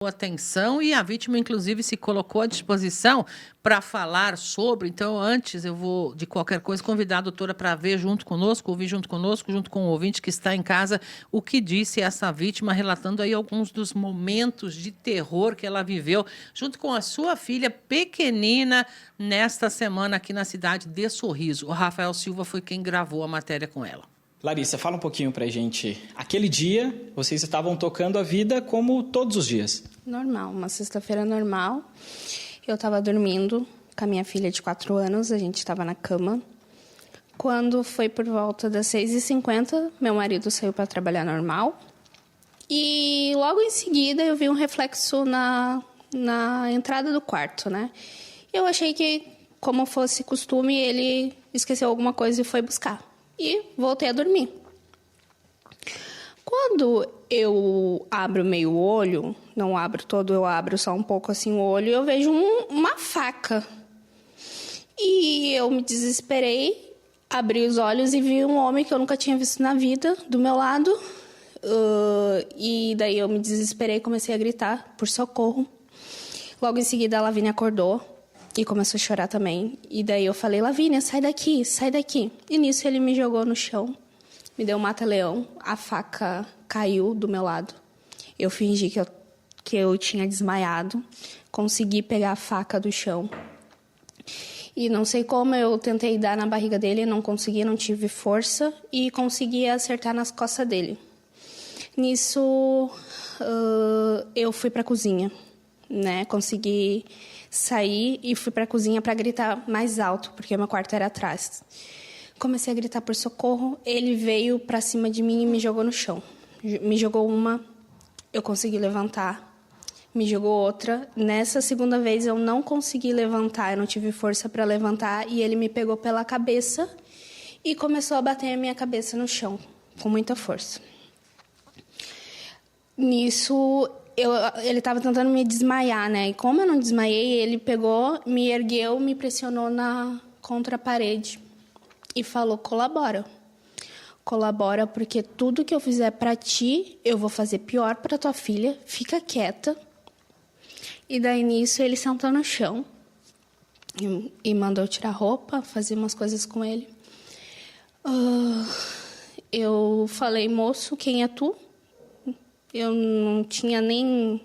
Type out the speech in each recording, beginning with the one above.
Atenção, e a vítima inclusive se colocou à disposição para falar sobre. Então, antes eu vou, de qualquer coisa, convidar a doutora para ver junto conosco, ouvir junto conosco, junto com o ouvinte que está em casa, o que disse essa vítima, relatando aí alguns dos momentos de terror que ela viveu junto com a sua filha pequenina nesta semana aqui na cidade de Sorriso. O Rafael Silva foi quem gravou a matéria com ela. Larissa, fala um pouquinho pra gente. Aquele dia, vocês estavam tocando a vida como todos os dias? Normal, uma sexta-feira normal. Eu estava dormindo com a minha filha de 4 anos, a gente estava na cama. Quando foi por volta das 6h50, meu marido saiu para trabalhar normal. E logo em seguida eu vi um reflexo na entrada do quarto, né? Eu achei que, como fosse costume, ele esqueceu alguma coisa e foi buscar. E voltei a dormir. Quando eu abro meio o olho, não abro todo, eu abro só um pouco assim o olho, eu vejo uma faca. E eu me desesperei, abri os olhos e vi um homem que eu nunca tinha visto na vida do meu lado. E daí eu me desesperei e comecei a gritar por socorro. Logo em seguida a Lavínia acordou e começou a chorar também. E daí eu falei, Lavínia, sai daqui, sai daqui. E nisso ele me jogou no chão, me deu um mata-leão, a faca caiu do meu lado. Eu fingi que eu tinha desmaiado, consegui pegar a faca do chão. E não sei como, eu tentei dar na barriga dele, não consegui, não tive força e consegui acertar nas costas dele. Nisso, eu fui para a cozinha, né? Consegui saí e fui para a cozinha para gritar mais alto, porque meu quarto era atrás. Comecei a gritar por socorro, ele veio para cima de mim e me jogou no chão. Me jogou uma, eu consegui levantar, me jogou outra. Nessa segunda vez eu não consegui levantar, eu não tive força para levantar, e ele me pegou pela cabeça e começou a bater a minha cabeça no chão, com muita força. Nisso, ele estava tentando me desmaiar, né? E como eu não desmaiei, ele pegou, me ergueu, me pressionou contra a parede e falou, colabora. Colabora, porque tudo que eu fizer para ti, eu vou fazer pior para tua filha. Fica quieta. E daí, nisso, ele sentou no chão e mandou tirar roupa, fazer umas coisas com ele. Eu falei, moço, quem é tu? Eu não tinha nem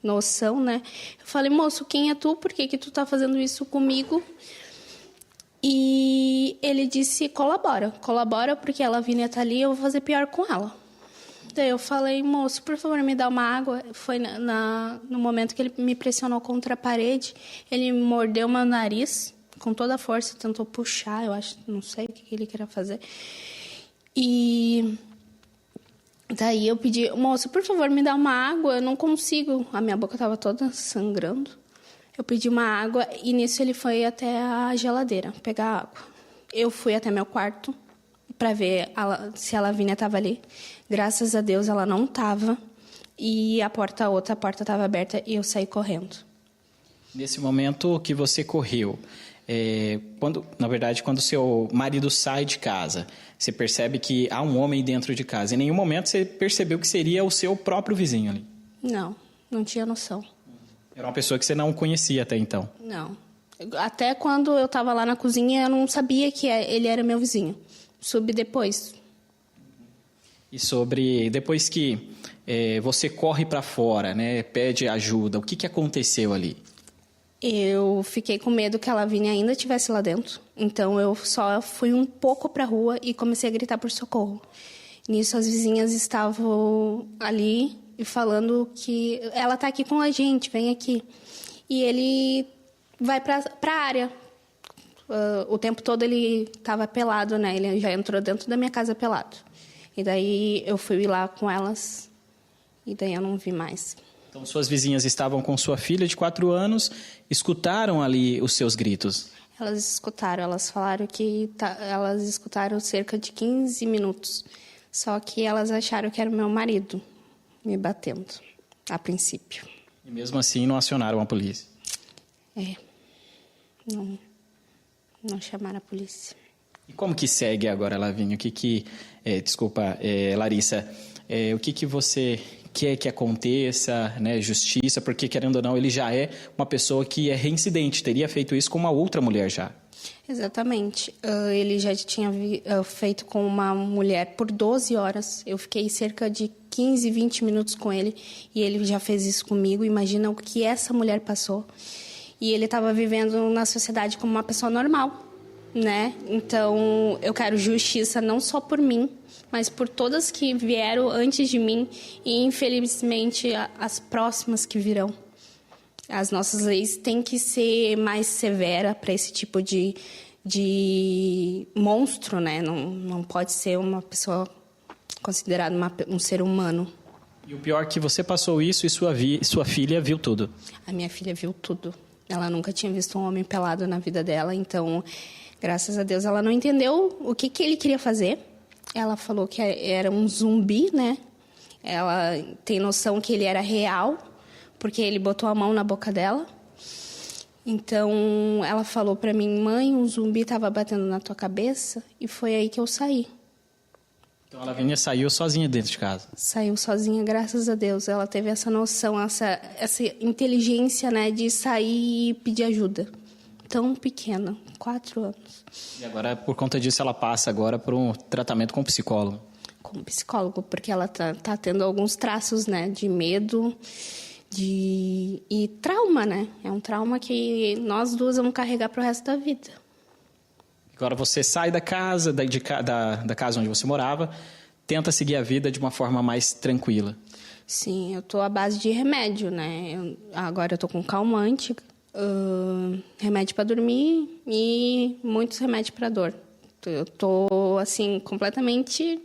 noção, né? Eu falei, moço, quem é tu? Por que tu tá fazendo isso comigo? E ele disse, colabora. Colabora porque a Lavínia tá ali e eu vou fazer pior com ela. Daí eu falei, moço, por favor, me dá uma água. Foi no momento que ele me pressionou contra a parede. Ele mordeu meu nariz com toda a força, tentou puxar, eu acho, não sei o que ele queria fazer. E daí eu pedi, moço, por favor, me dá uma água, eu não consigo. A minha boca estava toda sangrando. Eu pedi uma água e nisso ele foi até a geladeira pegar água. Eu fui até meu quarto para ver se a Lavínia estava ali. Graças a Deus ela não estava. E a porta estava aberta e eu saí correndo. Nesse momento que você correu, quando seu marido sai de casa, você percebe que há um homem dentro de casa. Em nenhum momento você percebeu que seria o seu próprio vizinho ali? Não tinha noção. Era uma pessoa que você não conhecia até então? Não. Até quando eu estava lá na cozinha, eu não sabia que ele era meu vizinho. Soube depois. E depois que você corre para fora, né, pede ajuda, o que aconteceu ali? Eu fiquei com medo que a Lavínia ainda estivesse lá dentro. Então, eu só fui um pouco para a rua e comecei a gritar por socorro. Nisso, as vizinhas estavam ali e falando que ela está aqui com a gente, vem aqui. E ele vai para a área. O tempo todo ele estava pelado, né? Ele já entrou dentro da minha casa pelado. E daí eu fui lá com elas e daí eu não vi mais. Então, suas vizinhas estavam com sua filha de 4 anos, escutaram ali os seus gritos? Elas escutaram, elas falaram que elas escutaram cerca de 15 minutos. Só que elas acharam que era o meu marido me batendo, a princípio. E mesmo assim não acionaram a polícia? Não chamaram a polícia. E como que segue agora, Lavínia? Larissa, o que você quer que aconteça, né, justiça, porque, querendo ou não, ele já é uma pessoa que é reincidente, teria feito isso com uma outra mulher já. Exatamente. Ele já tinha feito com uma mulher por 12 horas. Eu fiquei cerca de 15, 20 minutos com ele e ele já fez isso comigo. Imagina o que essa mulher passou. E ele estava vivendo na sociedade como uma pessoa normal, né? Então, eu quero justiça não só por mim, mas por todas que vieram antes de mim e, infelizmente, as próximas que virão. As nossas leis têm que ser mais severas para esse tipo de monstro, né? Não pode ser uma pessoa considerada um ser humano. E o pior é que você passou isso e sua filha viu tudo. A minha filha viu tudo. Ela nunca tinha visto um homem pelado na vida dela, então, graças a Deus, ela não entendeu o que ele queria fazer. Ela falou que era um zumbi, né? Ela tem noção que ele era real, porque ele botou a mão na boca dela. Então, ela falou pra mim, mãe, um zumbi estava batendo na tua cabeça, e foi aí que eu saí. Então, a Lavínia saiu sozinha dentro de casa? Saiu sozinha, graças a Deus. Ela teve essa noção, essa inteligência, né, de sair e pedir ajuda. Tão pequena, 4 anos. E agora, por conta disso, ela passa agora por um tratamento com psicólogo? Com psicólogo, porque ela tá tendo alguns traços, né, de medo, e trauma, né? É um trauma que nós duas vamos carregar pro resto da vida. Agora você sai da casa, da casa onde você morava, tenta seguir a vida de uma forma mais tranquila. Sim, eu tô à base de remédio, né? Agora eu tô com calmante, remédio para dormir e muitos remédios para dor. Eu tô, assim, completamente...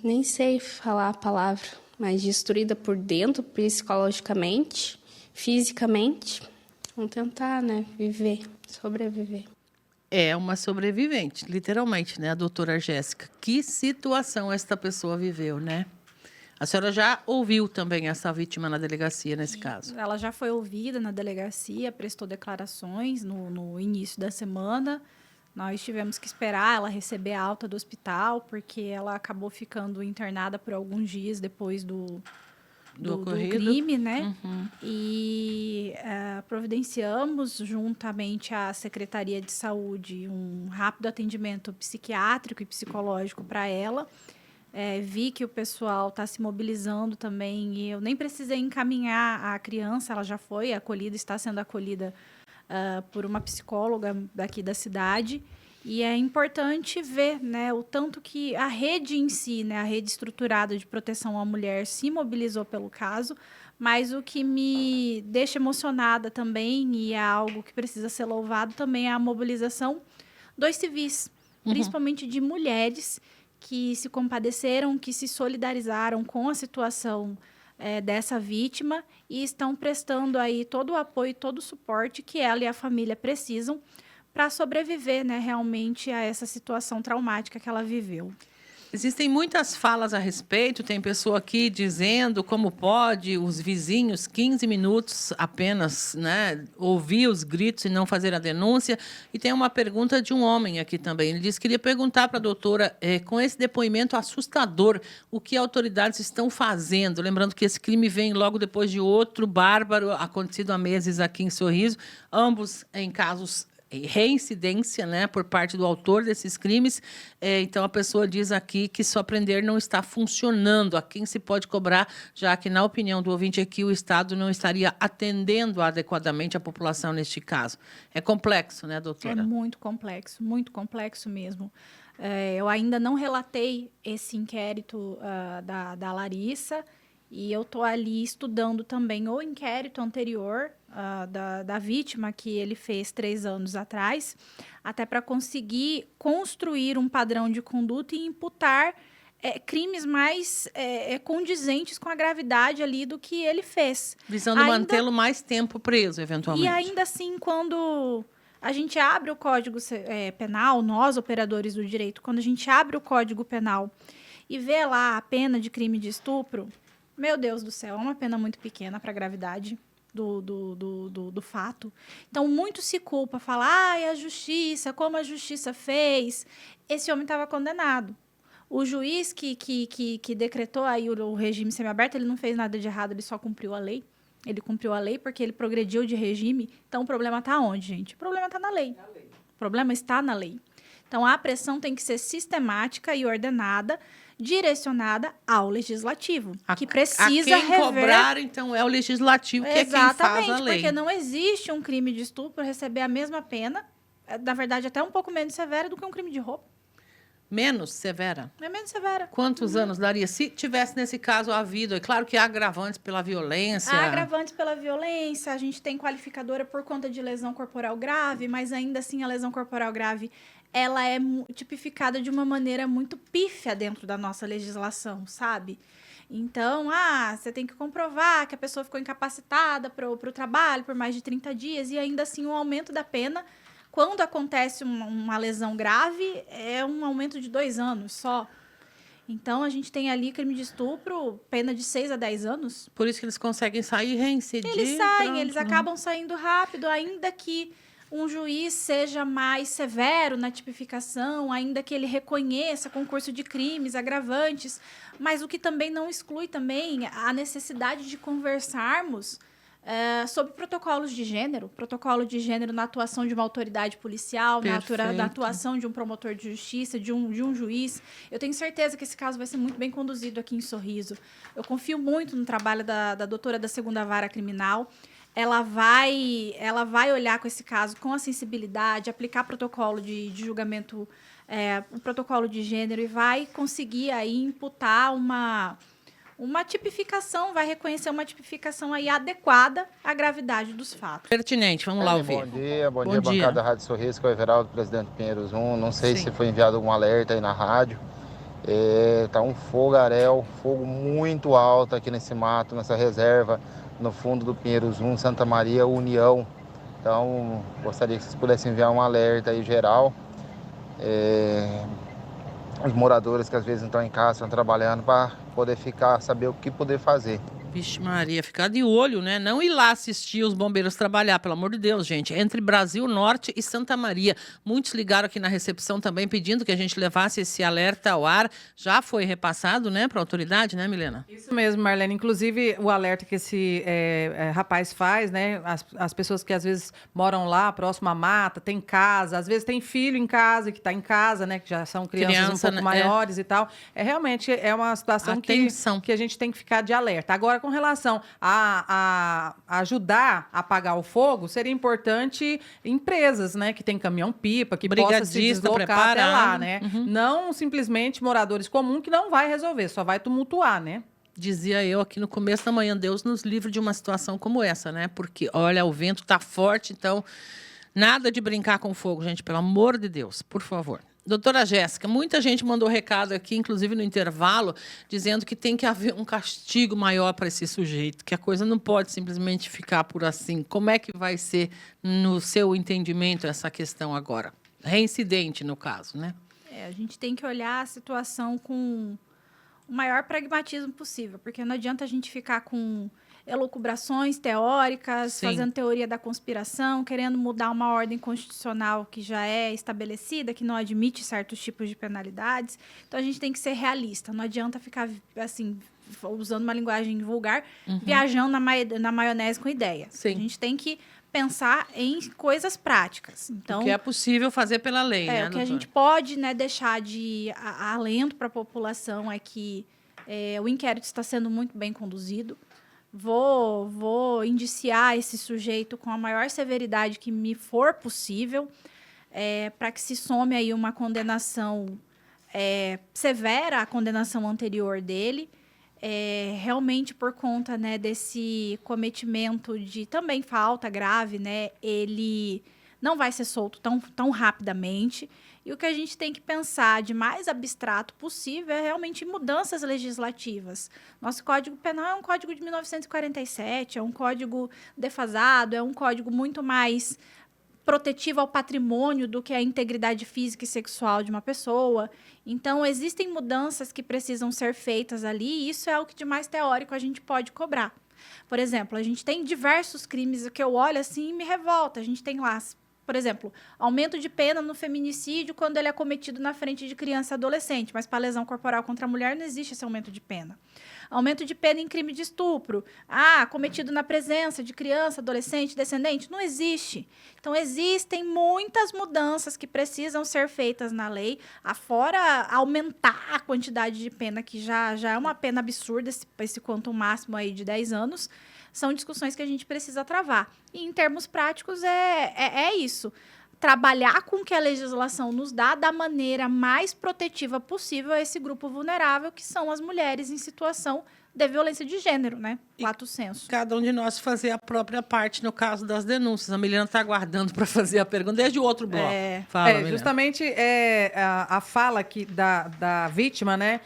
nem sei falar a palavra, mas destruída por dentro, psicologicamente, fisicamente. Vamos tentar, né? Viver, sobreviver. É uma sobrevivente, literalmente, né, a doutora Jéssica? Que situação esta pessoa viveu, né? A senhora já ouviu também essa vítima na delegacia, nesse caso? Ela já foi ouvida na delegacia, prestou declarações no início da semana. Nós tivemos que esperar ela receber a alta do hospital, porque ela acabou ficando internada por alguns dias depois do crime, né? Uhum. E providenciamos, juntamente à Secretaria de Saúde, um rápido atendimento psiquiátrico e psicológico para ela. Vi que o pessoal está se mobilizando também e eu nem precisei encaminhar a criança, ela já foi acolhida, está sendo acolhida por uma psicóloga daqui da cidade. E é importante ver, né, o tanto que a rede em si, né, a rede estruturada de proteção à mulher se mobilizou pelo caso, mas o que me deixa emocionada também, e é algo que precisa ser louvado também, é a mobilização dos civis, principalmente de mulheres que se compadeceram, que se solidarizaram com a situação dessa vítima e estão prestando aí todo o apoio, todo o suporte que ela e a família precisam para sobreviver, né, realmente a essa situação traumática que ela viveu. Existem muitas falas a respeito, tem pessoa aqui dizendo como pode os vizinhos, 15 minutos apenas, né, ouvir os gritos e não fazer a denúncia. E tem uma pergunta de um homem aqui também. Ele disse que queria perguntar para a doutora, com esse depoimento assustador, o que autoridades estão fazendo? Lembrando que esse crime vem logo depois de outro bárbaro acontecido há meses aqui em Sorriso, ambos em casos reincidência, né, por parte do autor desses crimes. Então, a pessoa diz aqui que só prender não está funcionando. A quem se pode cobrar, já que, na opinião do ouvinte aqui, o Estado não estaria atendendo adequadamente a população neste caso. É complexo, né, doutora? É muito complexo mesmo. Eu ainda não relatei esse inquérito da Larissa, e eu estou ali estudando também o inquérito anterior da vítima que ele fez 3 anos atrás, até para conseguir construir um padrão de conduta e imputar crimes mais condizentes com a gravidade ali do que ele fez. Visando mantê-lo mais tempo preso, eventualmente. E ainda assim, quando a gente abre o Código Penal, nós, operadores do direito, quando a gente abre o Código Penal e vê lá a pena de crime de estupro, meu Deus do céu, é uma pena muito pequena para a gravidade do fato. Então, muito se culpa, fala, a justiça, como a justiça fez. Esse homem estava condenado. O juiz que decretou aí o regime semiaberto, ele não fez nada de errado, ele só cumpriu a lei. Ele cumpriu a lei porque ele progrediu de regime. Então, o problema está onde, gente? O problema está na lei. O problema está na lei. Então, a pressão tem que ser sistemática e ordenada, direcionada ao legislativo, que precisa quem cobrar, então, é o legislativo, que é quem faz a lei. Exatamente, porque não existe um crime de estupro receber a mesma pena, na verdade, até um pouco menos severa do que um crime de roubo. Menos severa? É menos severa. Quantos anos daria? Se tivesse, nesse caso, havido... É claro que há agravantes pela violência. Há agravantes pela violência, a gente tem qualificadora por conta de lesão corporal grave, mas ainda assim a lesão corporal grave ela é tipificada de uma maneira muito pífia dentro da nossa legislação, sabe? Então, você tem que comprovar que a pessoa ficou incapacitada para o trabalho por mais de 30 dias e ainda assim o aumento da pena... Quando acontece uma lesão grave, é um aumento de 2 anos só. Então, a gente tem ali crime de estupro, pena de 6 a 10 anos. Por isso que eles conseguem sair e reincidir. Eles saem, pronto. Eles acabam saindo rápido, ainda que um juiz seja mais severo na tipificação, ainda que ele reconheça concurso de crimes agravantes, mas o que também não exclui também a necessidade de conversarmos sobre protocolos de gênero, protocolo de gênero na atuação de uma autoridade policial, na atuação de um promotor de justiça, de um juiz. Eu tenho certeza que esse caso vai ser muito bem conduzido aqui em Sorriso. Eu confio muito no trabalho da doutora da 2ª Vara Criminal. Ela vai olhar com esse caso com a sensibilidade, aplicar protocolo de julgamento, o protocolo de gênero e vai conseguir aí imputar uma tipificação, vai reconhecer uma tipificação aí adequada à gravidade dos fatos. Pertinente, vamos lá ouvir. Bom dia, bancada Rádio Sorriso, que é o Everaldo, presidente do Pinheiros 1. Não sei se foi enviado algum alerta aí na rádio. Tá um fogaréu, fogo muito alto aqui nesse mato, nessa reserva, no fundo do Pinheiros 1, Santa Maria, União. Então, gostaria que vocês pudessem enviar um alerta aí geral. Os moradores que às vezes não estão em casa, estão trabalhando, para poder saber o que poder fazer. Vixe Maria, ficar de olho, né? Não ir lá assistir os bombeiros trabalhar, pelo amor de Deus, gente. Entre Brasil Norte e Santa Maria. Muitos ligaram aqui na recepção também pedindo que a gente levasse esse alerta ao ar. Já foi repassado, né, para a autoridade, né, Milena? Isso mesmo, Marlene. Inclusive, o alerta que esse rapaz faz, né? As pessoas que às vezes moram lá, próximo à mata, tem casa, às vezes tem filho em casa, que está em casa, né? Que já são crianças um pouco maiores e tal. Realmente é uma situação que a gente tem que ficar de alerta. Agora, com relação a ajudar a apagar o fogo, seria importante empresas, né, que tem caminhão-pipa, que possa se deslocar até lá, né? Não simplesmente moradores comuns, que não vai resolver, só vai tumultuar, né? Dizia eu aqui no começo da manhã, Deus nos livre de uma situação como essa, né? Porque, olha, o vento tá forte, então nada de brincar com fogo, gente, pelo amor de Deus, por favor. Doutora Jéssica, muita gente mandou recado aqui, inclusive no intervalo, dizendo que tem que haver um castigo maior para esse sujeito, que a coisa não pode simplesmente ficar por assim. Como é que vai ser, no seu entendimento, essa questão agora? Reincidente, no caso, né? A gente tem que olhar a situação com o maior pragmatismo possível, porque não adianta a gente ficar com elucubrações teóricas, fazendo teoria da conspiração, querendo mudar uma ordem constitucional que já é estabelecida, que não admite certos tipos de penalidades. Então, a gente tem que ser realista. Não adianta ficar, assim, usando uma linguagem vulgar, viajando na maionese com ideia. A gente tem que pensar em coisas práticas. Então, o que é possível fazer pela lei, né, o que a gente pode, né, deixar de alento para a população é que o inquérito está sendo muito bem conduzido. Vou indiciar esse sujeito com a maior severidade que me for possível, para que se some aí uma condenação severa à condenação anterior dele, realmente por conta, né, desse cometimento de também falta grave, né, ele não vai ser solto tão rapidamente. E o que a gente tem que pensar de mais abstrato possível é realmente mudanças legislativas. Nosso Código Penal é um código de 1947, é um código defasado, é um código muito mais protetivo ao patrimônio do que a integridade física e sexual de uma pessoa. Então, existem mudanças que precisam ser feitas ali, e isso é o que de mais teórico a gente pode cobrar. Por exemplo, a gente tem diversos crimes que eu olho assim e me revolta. A gente tem lá Por exemplo, aumento de pena no feminicídio quando ele é cometido na frente de criança e adolescente, mas para lesão corporal contra a mulher não existe esse aumento de pena. Aumento de pena em crime de estupro. Cometido na presença de criança, adolescente, descendente. Não existe. Então, existem muitas mudanças que precisam ser feitas na lei, afora aumentar a quantidade de pena, que já é uma pena absurda, esse quantum máximo aí de 10 anos. São discussões que a gente precisa travar. E, em termos práticos, é isso. Trabalhar com o que a legislação nos dá da maneira mais protetiva possível a esse grupo vulnerável, que são as mulheres em situação de violência de gênero, né? Lato sensu. Cada um de nós fazer a própria parte no caso das denúncias. A Milena está aguardando para fazer a pergunta desde o outro bloco. Fala, Milena. Justamente a fala aqui da vítima, né?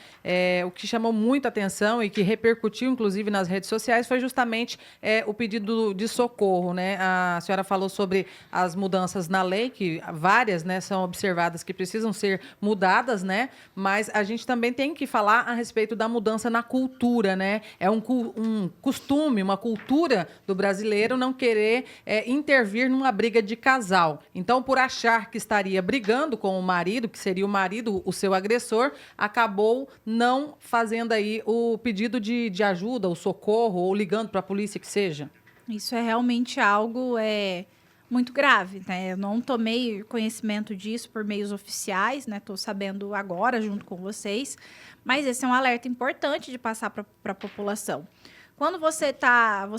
O que chamou muita atenção e que repercutiu, inclusive, nas redes sociais foi justamente o pedido de socorro, né? A senhora falou sobre as mudanças na lei, que várias, né, são observadas que precisam ser mudadas, né? Mas a gente também tem que falar a respeito da mudança na cultura, né? É um costume, uma cultura do brasileiro não querer intervir numa briga de casal. Então, por achar que estaria brigando com o marido, que seria o marido o seu agressor, acabou não fazendo aí o pedido de ajuda, o socorro, ou ligando para a polícia, que seja. Isso é realmente algo muito grave, né? Eu não tomei conhecimento disso por meios oficiais, né? Estou sabendo agora, junto com vocês. Mas esse é um alerta importante de passar para a população. Quando você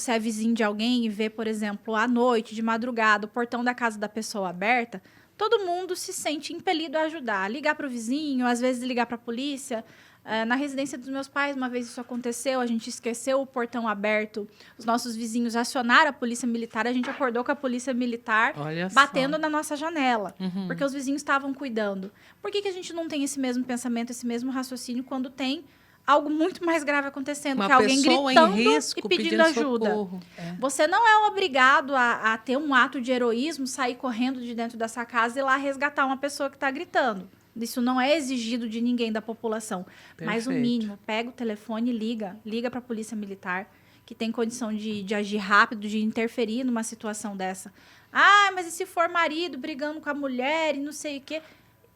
é vizinho de alguém e vê, por exemplo, à noite, de madrugada, o portão da casa da pessoa aberta, todo mundo se sente impelido a ajudar, ligar para o vizinho, às vezes ligar para a polícia. Na residência dos meus pais, uma vez isso aconteceu, a gente esqueceu o portão aberto, os nossos vizinhos acionaram a polícia militar, a gente acordou com a polícia militar batendo na nossa janela, porque os vizinhos estavam cuidando. Por que a gente não tem esse mesmo pensamento, esse mesmo raciocínio quando tem algo muito mais grave acontecendo, que é alguém gritando e pedindo ajuda? Você não é obrigado a ter um ato de heroísmo, sair correndo de dentro dessa casa e ir lá resgatar uma pessoa que está gritando. Isso não é exigido de ninguém da população. Perfeito. Mas o mínimo, pega o telefone e liga para a polícia militar, que tem condição de agir rápido, de interferir numa situação dessa. Mas e se for marido brigando com a mulher e não sei o quê?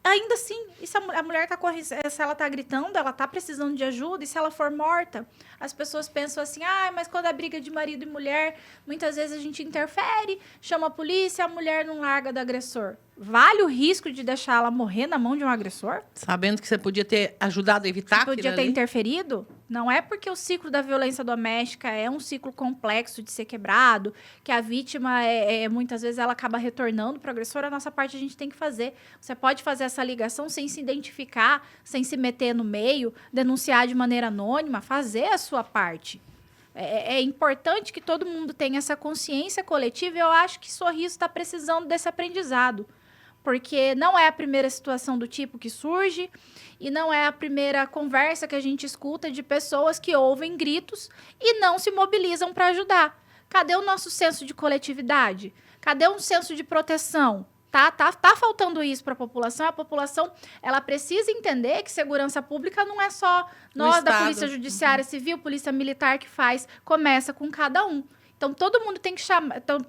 Ainda assim, e se a mulher está correndo, se ela está gritando, ela está precisando de ajuda, e se ela for morta? As pessoas pensam assim, mas quando é briga de marido e mulher, muitas vezes a gente interfere, chama a polícia, a mulher não larga do agressor. Vale o risco de deixar ela morrer na mão de um agressor? Sabendo que você podia ter ajudado a evitar aquilo ali? Podia ter interferido? Não é porque o ciclo da violência doméstica é um ciclo complexo de ser quebrado, que a vítima, muitas vezes, ela acaba retornando para o agressor, a nossa parte a gente tem que fazer. Você pode fazer essa ligação sem se identificar, sem se meter no meio, denunciar de maneira anônima, fazer a sua parte. É importante que todo mundo tenha essa consciência coletiva, e eu acho que Sorriso está precisando desse aprendizado. Porque não é a primeira situação do tipo que surge e não é a primeira conversa que a gente escuta de pessoas que ouvem gritos e não se mobilizam para ajudar. Cadê o nosso senso de coletividade? Cadê um senso de proteção? Tá faltando isso para a população. A população, ela precisa entender que segurança pública não é só nós da Polícia Judiciária Civil, Polícia Militar que faz, começa com cada um. Então, todo mundo tem que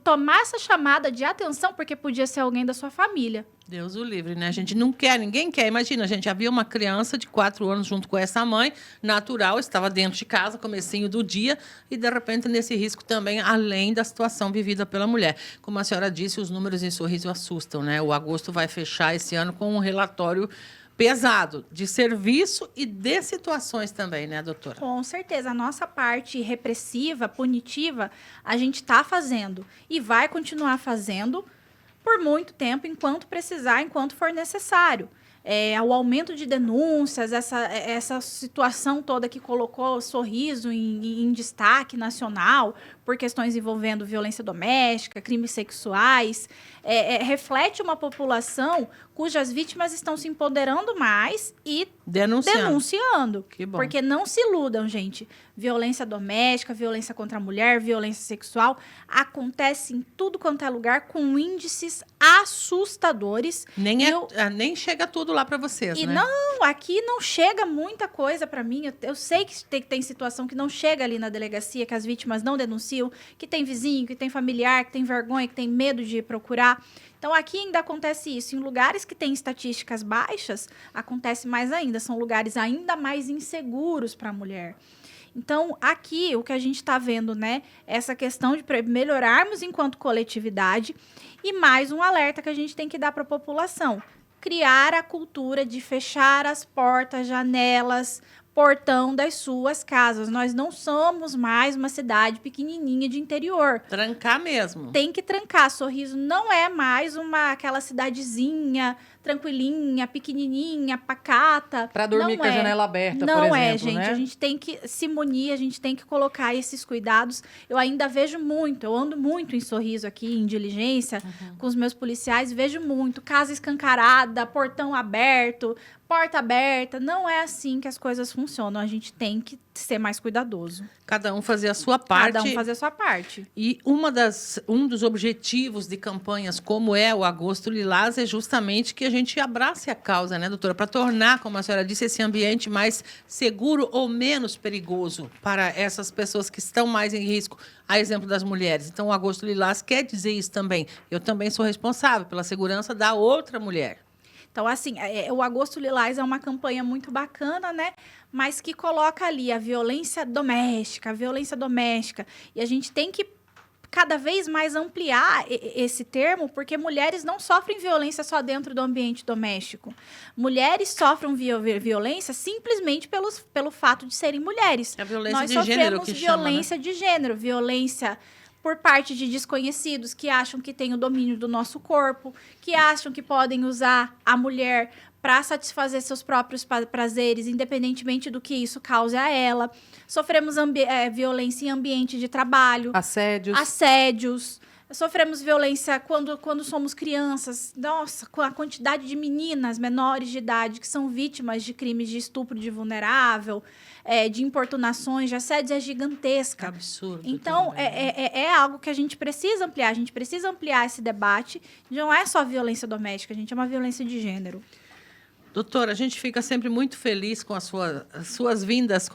tomar essa chamada de atenção, porque podia ser alguém da sua família. Deus o livre, né? A gente não quer, ninguém quer. Imagina, a gente havia uma criança de 4 anos junto com essa mãe, natural, estava dentro de casa, comecinho do dia, e, de repente, nesse risco também, além da situação vivida pela mulher. Como a senhora disse, os números em Sorriso assustam, né? O agosto vai fechar esse ano com um relatório pesado de serviço e de situações também, né, doutora? Com certeza. A nossa parte repressiva, punitiva, a gente está fazendo e vai continuar fazendo por muito tempo, enquanto precisar, enquanto for necessário. O aumento de denúncias, essa situação toda que colocou Sorriso em destaque nacional por questões envolvendo violência doméstica, crimes sexuais, reflete uma população cujas vítimas estão se empoderando mais e denunciando. Que bom. Porque não se iludam, gente. violência doméstica, violência contra a mulher, violência sexual, acontece em tudo quanto é lugar com índices assustadores. Nem chega tudo lá para vocês, e né? Não, aqui não chega muita coisa para mim. Eu sei que tem situação que não chega ali na delegacia, que as vítimas não denunciam, que tem vizinho, que tem familiar, que tem vergonha, que tem medo de procurar. Então, aqui ainda acontece isso. Em lugares que têm estatísticas baixas, acontece mais ainda. São lugares ainda mais inseguros para a mulher. Então, aqui, o que a gente está vendo, né? Essa questão de melhorarmos enquanto coletividade e mais um alerta que a gente tem que dar para a população. Criar a cultura de fechar as portas, janelas, portão das suas casas. Nós não somos mais uma cidade pequenininha de interior. Trancar mesmo. Tem que trancar. Sorriso não é mais aquela cidadezinha tranquilinha, pequenininha, pacata. Para dormir com a janela aberta, por exemplo. Não exemplo, gente. Né? A gente tem que se munir, a gente tem que colocar esses cuidados. Eu ainda vejo muito, eu ando muito em Sorriso aqui, em diligência, com os meus policiais, vejo muito. Casa escancarada, portão aberto, porta aberta. Não é assim que as coisas funcionam. A gente tem que ser mais cuidadoso. Cada um fazer a sua parte. Cada um fazer a sua parte. E um dos objetivos de campanhas como é o Agosto Lilás é justamente que a gente abrace a causa, né, doutora? Para tornar, como a senhora disse, esse ambiente mais seguro ou menos perigoso para essas pessoas que estão mais em risco, a exemplo das mulheres. Então, o Agosto Lilás quer dizer isso também. Eu também sou responsável pela segurança da outra mulher. Então, assim, o Agosto Lilás é uma campanha muito bacana, né? Mas que coloca ali a violência doméstica. E a gente tem que cada vez mais ampliar esse termo, porque mulheres não sofrem violência só dentro do ambiente doméstico. Mulheres sofrem violência simplesmente pelo fato de serem mulheres. A violência Nós de gênero que sofremos chama, violência de gênero, violência por parte de desconhecidos que acham que têm o domínio do nosso corpo, que acham que podem usar a mulher para satisfazer seus próprios prazeres, independentemente do que isso cause a ela. Sofremos violência em ambiente de trabalho. Assédios. Sofremos violência quando somos crianças. Nossa, com a quantidade de meninas menores de idade que são vítimas de crimes de estupro de vulnerável, de importunações, de assédios é gigantesca. Absurdo. Então, é algo que a gente precisa ampliar. A gente precisa ampliar esse debate. Não é só violência doméstica, gente, é uma violência de gênero. Doutora, a gente fica sempre muito feliz com as suas vindas,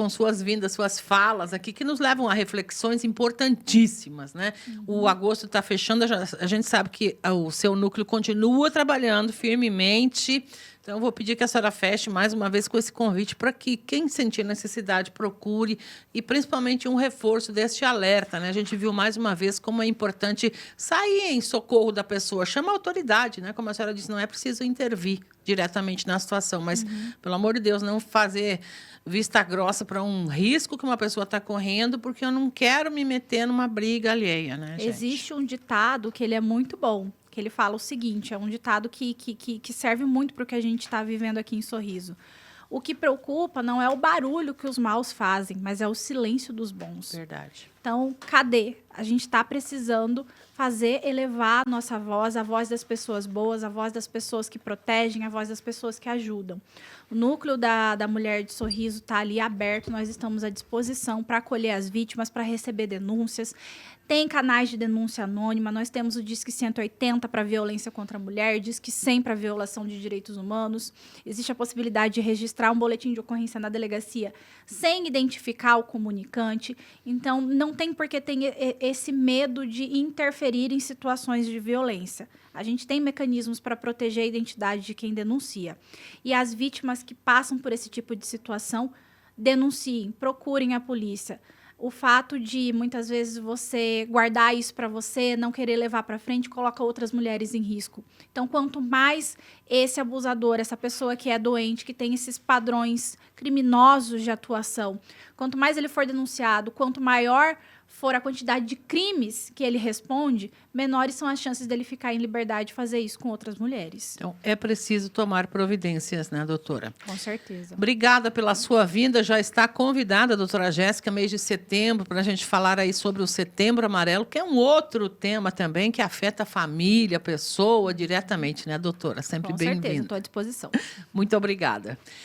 suas falas aqui, que nos levam a reflexões importantíssimas, né? O agosto está fechando, a gente sabe que o seu núcleo continua trabalhando firmemente. Então, eu vou pedir que a senhora feche mais uma vez com esse convite para que quem sentir necessidade procure e, principalmente, um reforço deste alerta, né? A gente viu mais uma vez como é importante sair em socorro da pessoa, chama a autoridade, né? Como a senhora disse, não é preciso intervir diretamente na situação, mas, pelo amor de Deus, não fazer vista grossa para um risco que uma pessoa está correndo, porque eu não quero me meter numa briga alheia, né, gente? Existe um ditado que ele é muito bom, que ele fala o seguinte, é um ditado que serve muito para o que a gente está vivendo aqui em Sorriso. O que preocupa não é o barulho que os maus fazem, mas é o silêncio dos bons. Verdade. Então, cadê? A gente está precisando elevar a nossa voz, a voz das pessoas boas, a voz das pessoas que protegem, a voz das pessoas que ajudam. O núcleo da Mulher de Sorriso está ali aberto, nós estamos à disposição para acolher as vítimas, para receber denúncias. Tem canais de denúncia anônima, nós temos o Disque 180 para violência contra a mulher, Disque 100 para violação de direitos humanos. Existe a possibilidade de registrar um boletim de ocorrência na delegacia sem identificar o comunicante. Então, não tem por que ter esse medo de interferir em situações de violência. A gente tem mecanismos para proteger a identidade de quem denuncia. E as vítimas que passam por esse tipo de situação, denunciem, procurem a polícia. O fato de, muitas vezes, você guardar isso para você, não querer levar para frente, coloca outras mulheres em risco. Então, quanto mais esse abusador, essa pessoa que é doente, que tem esses padrões criminosos de atuação, quanto mais ele for denunciado, quanto maior for a quantidade de crimes que ele responde, menores são as chances dele ficar em liberdade e fazer isso com outras mulheres. Então, é preciso tomar providências, né, doutora? Com certeza. Obrigada pela sua vinda. Já está convidada, doutora Jéssica, mês de setembro, para a gente falar aí sobre o Setembro Amarelo, que é um outro tema também que afeta a família, a pessoa diretamente, né, doutora? Sempre bem-vinda. Com certeza, estou à disposição. Muito obrigada.